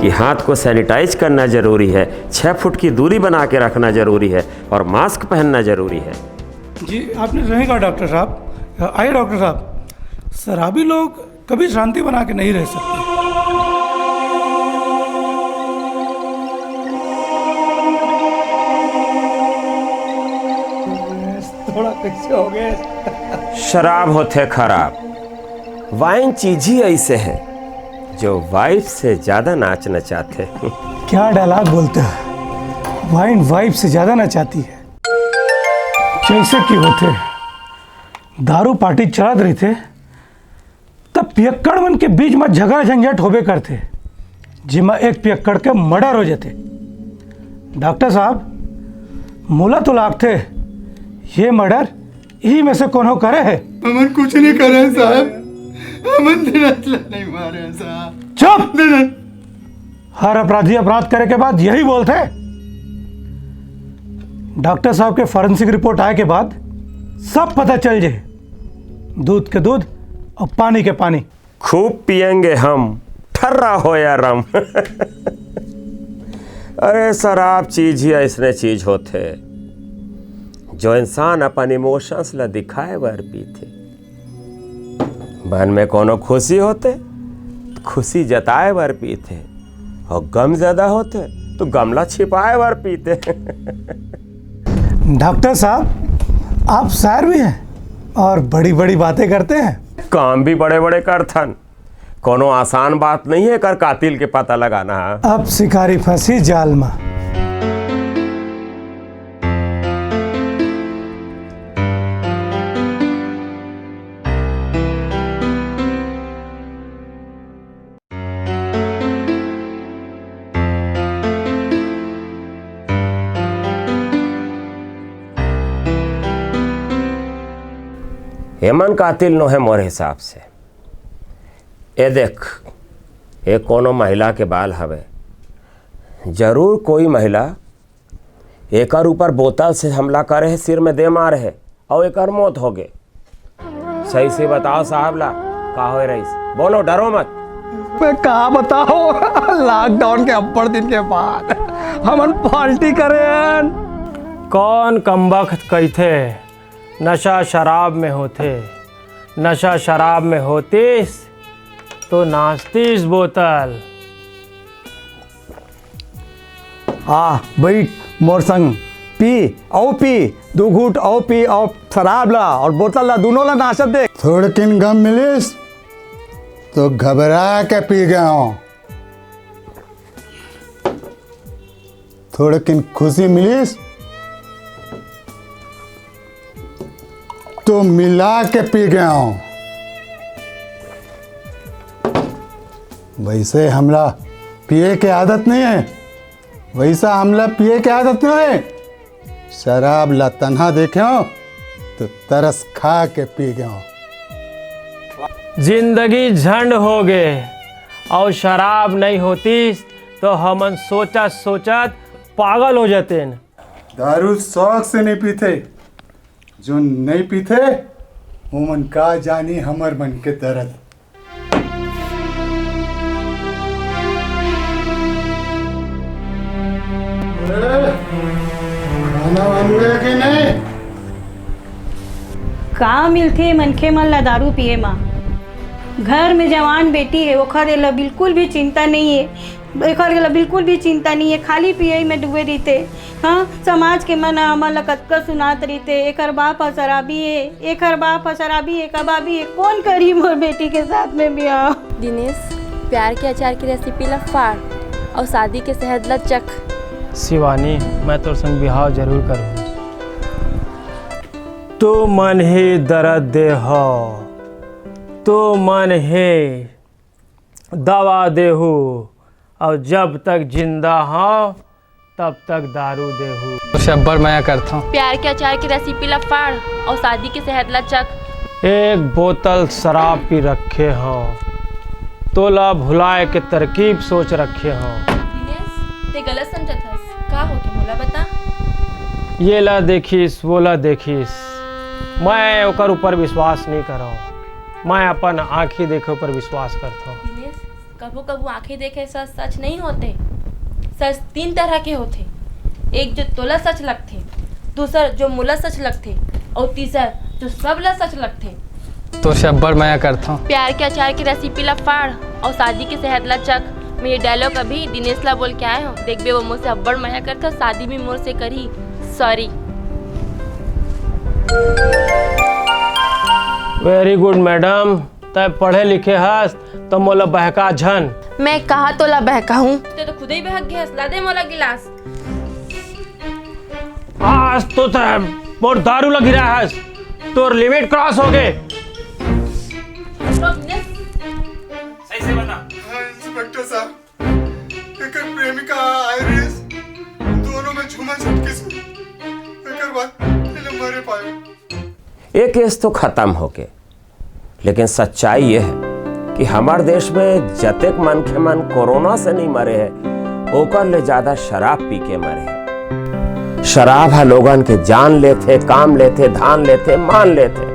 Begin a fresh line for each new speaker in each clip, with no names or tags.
कि हाथ को सैनिटाइज करना ज़रूरी है, 6 फुट की दूरी बना के रखना ज़रूरी है और मास्क पहनना ज़रूरी है।
जी आपने सही कहा डॉक्टर साहब। आइए डॉक्टर साहब, शराबी लोग कभी शांति बना के नहीं रह सकते। थोड़ा कैसे हो गए?
शराब होते खराब, वाइन चीज ही ऐसे है जो वाइफ से ज्यादा नाचना चाहते हैं।
क्या डायलॉग बोलते हैं, वाइन वाइफ से ज्यादा नचाती है। कैसे क्यों होते, दारू पार्टी चला रही थे तब पियक्कड़ मन के बीच में झगड़ा झंझट होबे करते, जिमा एक पियक्कड़ के मर्डर हो जाते। डॉक्टर साहब मोला तो लागते ये मर्डर यही में से कौन करे है।
हमन कुछ नहीं करे साहब, हमन दिनतला नहीं मारे साहब।
चुप! हर अपराधी अपराध करे के बाद यही बोलते। डॉक्टर साहब के फॉरेंसिक रिपोर्ट आए के बाद सब पता चल जाए, दूध के दूध और पानी के पानी।
खूब पिएंगे हम, ठर्रा हो या रम। अरे शराब चीज ही ऐसने चीज होते जो इंसान अपन इमोशंस ला दिखाए बर पीते। मन में कोनो खुशी होते खुशी जताए बर पीते, और गम ज्यादा होते तो गमला छिपाए बर पीते।
डॉक्टर साहब आप शायर भी हैं और बड़ी बड़ी बातें करते हैं।
काम भी बड़े बड़े करथन, कोनो आसान बात नहीं है कर कातिल के पता लगाना।
अब शिकारी फंसी जाल में।
हेमन कातिल नो है मोर हिसाब से। ए देख, ये कोनो महिला के बाल हवे, जरूर कोई महिला एकर ऊपर बोतल से हमला करे है, सिर में दे मारे है और एकर मौत हो गए। सही से बताओ साहब ला का हो रही, बोलो डरो मत।
मैं कहा बताओ, लॉकडाउन के अब्बड़ दिन के बाद हमन पार्टी करें।
कौन कमबख्त कहते नशा शराब में होते, नशा शराब में होतीस तो नाचतीस बोतल।
बैठ मोर संग, पी 2 घूट औ पी और शराब ला और बोतल ला दोनों ला नाचत दे।
थोड़ किन गम मिलिस तो घबरा के पी गया हूँ, थोड़ किन खुशी मिलिस तो मिला के पी गया हूँ। वैसे हमला पिए के आदत नहीं है, वैसा हमला पिए के आदत नहीं है। शराब ला तन्हा देखे हो तो तरस खा के पी गया हूँ।
जिंदगी झंड हो गए और शराब नहीं होती तो हमन सोचत पागल हो जाते।
दारू शौक से नहीं पीते, जो नहीं पीते वो मन का जानी हमर मन के दर्द। खाना बनवे कि नहीं?
का मिलथे मनखे मन ला दारू पिए मा। घर में जवान बेटी है, ओखर एला बिल्कुल भी चिंता नहीं है, एखर एला बिल्कुल भी चिंता नहीं है, खाली पिए में डूबे रहते। हाँ, समाज के मन हमन ला कतका सुनात रहते, एकर बाप ह शराबी है, एकर बाप ह शराबी है, कबाबी है, कौन करी मोर बेटी के साथ में ब्याह।
दिनेश, प्यार के अचार की रेसिपी ला फाड़ और शादी के शहद ला चख।
शिवानी, मैं तो संग बिहाव जरूर करूँ। तो मन ही दर्द दे हो, तो मन ही दवा देहू, और जब तक जिंदा हो तब तक दारू देहू।
शब्बर मैं करता हूँ।
प्यार के अचार की रेसिपी ला फाड़ और शादी के शहद ला चख।
एक बोतल शराब पी रखे हो, तोला भुलाए के तरकीब सोच रखे हो।
दिनेश, ते गलत समझत हस, का हो के मोला बता।
ये ला देखिस, वो ला देखिस, मैं ओकर ऊपर विश्वास नहीं करो, मैं अपन आँखी देखे पर विश्वास करता हूँ।
दिनेश, कबू कबू आंखें देखे सच सच नहीं होते। सच 3 तरह के होते। एक जो तोला सच लगते, दूसरा जो मुला सच लगते, और तीसरा जो सबला सच लगते।
तो से अब्बड़ माया करता हूँ।
प्यार के अचार की रेसिपी ला फाड़ और शादी के शहद ला चक। मैं ये डायलॉग अभी दिनेश ला बोल के आए हूँ। देख बे वो मुझसे अब्बड़ माया करता और शादी भी मोर से करी। सॉरी।
वेरी गुड मैडम, तय पढ़े लिखे हस तो मोला बहका झन।
मैं कहा तो ला बहका हूँ। तो खुद ही बहक गया। ला दे मोला गिलास।
आज तो तय मोर दारू लगी रहा हस, तोर लिमिट क्रॉस हो गए। सही से बता।
इंस्पेक्टर साहब, एक प्रेमिका आइरिस दोनों में झूमा झटके से एक बात मरे पाए।
एक केस तो खत्म हो गए, लेकिन सच्चाई यह है कि हमारे देश में जतेक मन के मन कोरोना से नहीं मरे हैं, ओकर ले ज्यादा शराब पी के मरे हैं। शराब है लोगन के जान लेते, काम लेते, धान लेते, मान लेते,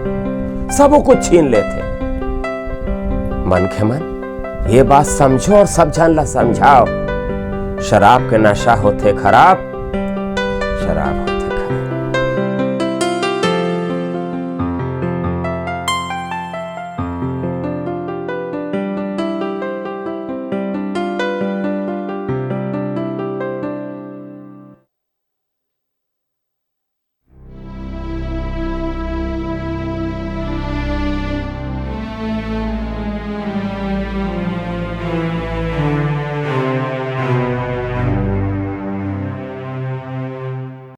सब कुछ छीन लेते। मन के मन ये बात समझो और सब जन ला समझाओ, शराब के नशा होते खराब, शराब